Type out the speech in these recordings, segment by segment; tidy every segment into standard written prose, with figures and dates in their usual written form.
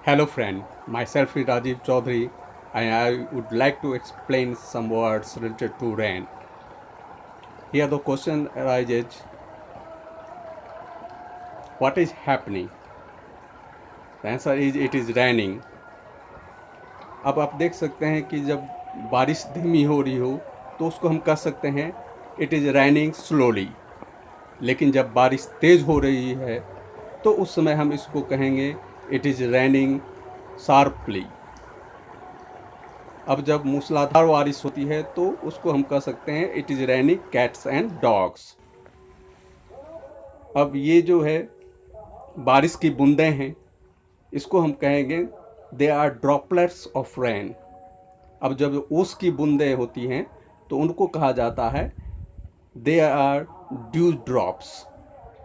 Hello friend, myself is Rajiv Chaudhary and I would like to explain some words related to rain. Here the question arises, what is happening? The answer is it is raining. अब आप देख सकते हैं कि जब बारिश धीमी हो रही हो तो उसको हम कह सकते हैं इट इज़ रैनिंग स्लोली। लेकिन जब बारिश तेज़ हो रही है तो उस समय हम इसको कहेंगे इट इज़ रैनिंग शार्पली। अब जब मूसलाधार बारिश होती है तो उसको हम कह सकते हैं it is raining cats and dogs. अब ये जो है बारिश की बूंदें हैं, इसको हम कहेंगे they are droplets of rain. अब जब ओस की बूंदें होती हैं तो उनको कहा जाता है दे आर ड्यू ड्रॉप्स,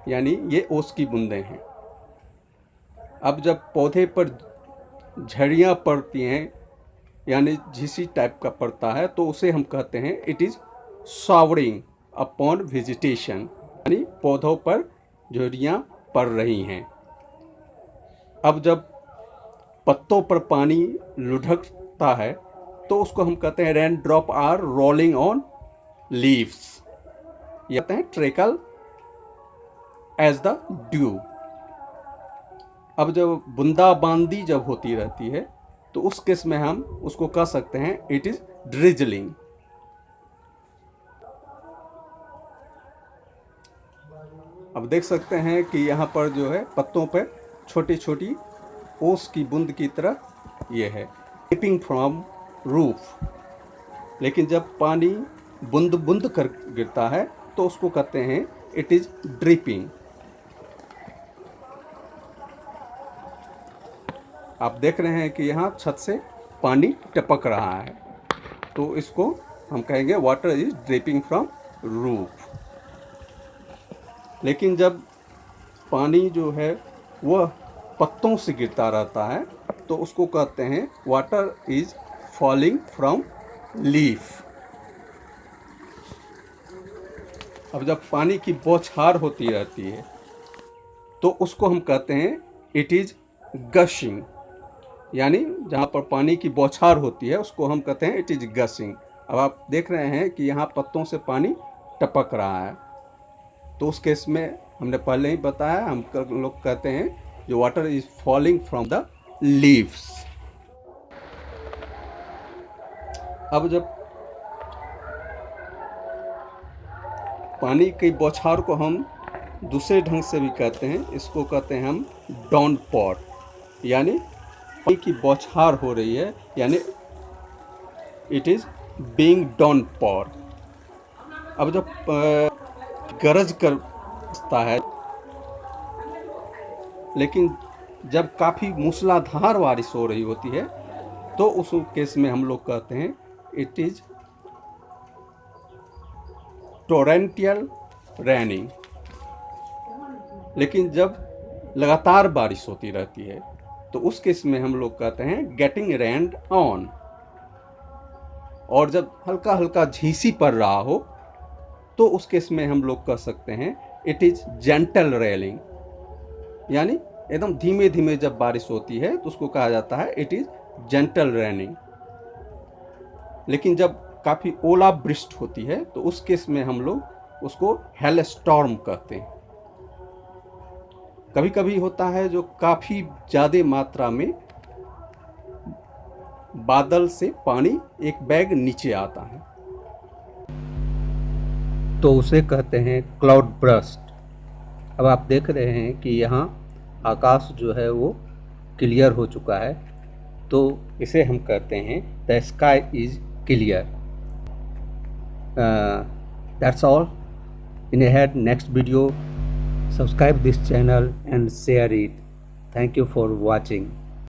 यानी ये ओस की बूंदें हैं। अब जब पौधे पर झड़ियाँ पड़ती हैं यानी झीसी टाइप का पड़ता है तो उसे हम कहते हैं it is showering upon vegetation, यानी पौधों पर झड़ियाँ पड़ रही हैं। अब जब पत्तों पर पानी लुढ़कता है तो उसको हम कहते हैं rain drop are rolling on leaves, ये कहते हैं ट्रेकल एज द ड्यू। अब जब बूंदाबांदी जब होती रहती है तो उस केस में हम उसको कह सकते हैं इट इज ड्रिजलिंग। अब देख सकते हैं कि यहाँ पर जो है पत्तों पर छोटी छोटी ओस की बूंद की तरह ये है ड्रिपिंग फ्रॉम रूफ। लेकिन जब पानी बूंद बूंद कर गिरता है तो उसको कहते हैं इट इज ड्रिपिंग। आप देख रहे हैं कि यहाँ छत से पानी टपक रहा है तो इसको हम कहेंगे water is dripping from roof. लेकिन जब पानी जो है वह पत्तों से गिरता रहता है तो उसको कहते हैं water is falling from leaf. अब जब पानी की बौछार होती रहती है तो उसको हम कहते हैं इट इज गशिंग, यानी जहाँ पर पानी की बौछार होती है उसको हम कहते हैं इट इज गशिंग। अब आप देख रहे हैं कि यहाँ पत्तों से पानी टपक रहा है तो उस केस में हमने पहले ही बताया, हम लोग कहते हैं जो water is falling from the leaves. अब जब पानी की बौछार को हम दूसरे ढंग से भी कहते हैं, इसको कहते हैं हम डाउनपॉर, यानी पानी की बौछार हो रही है यानी इट इज बीइंग डाउनपॉर। अब जब गरज करता है, लेकिन जब काफ़ी मूसलाधार बारिश हो रही होती है तो उस केस में हम लोग कहते हैं इट इज टोरेंटियल रेनिंग। लेकिन जब लगातार बारिश होती रहती है तो उस केस में हम लोग कहते हैं गेटिंग रेन्ड ऑन। और जब हल्का हल्का झीसी पड़ रहा हो तो उस केस में हम लोग कह सकते हैं इट इज जेंटल रेलिंग, यानी एकदम धीमे धीमे जब बारिश होती है तो उसको कहा जाता है इट इज जेंटल रेनिंग। लेकिन जब काफ़ी ओलावृष्टि होती है तो उस केस में हम लोग उसको हेल स्टॉर्म कहते हैं। कभी कभी होता है जो काफ़ी ज़्यादा मात्रा में बादल से पानी एक बैग नीचे आता है तो उसे कहते हैं क्लाउड बर्स्ट। अब आप देख रहे हैं कि यहाँ आकाश जो है वो क्लियर हो चुका है तो इसे हम कहते हैं the sky is clear. That's all. In ahead next video, subscribe this channel and share it. Thank you for watching.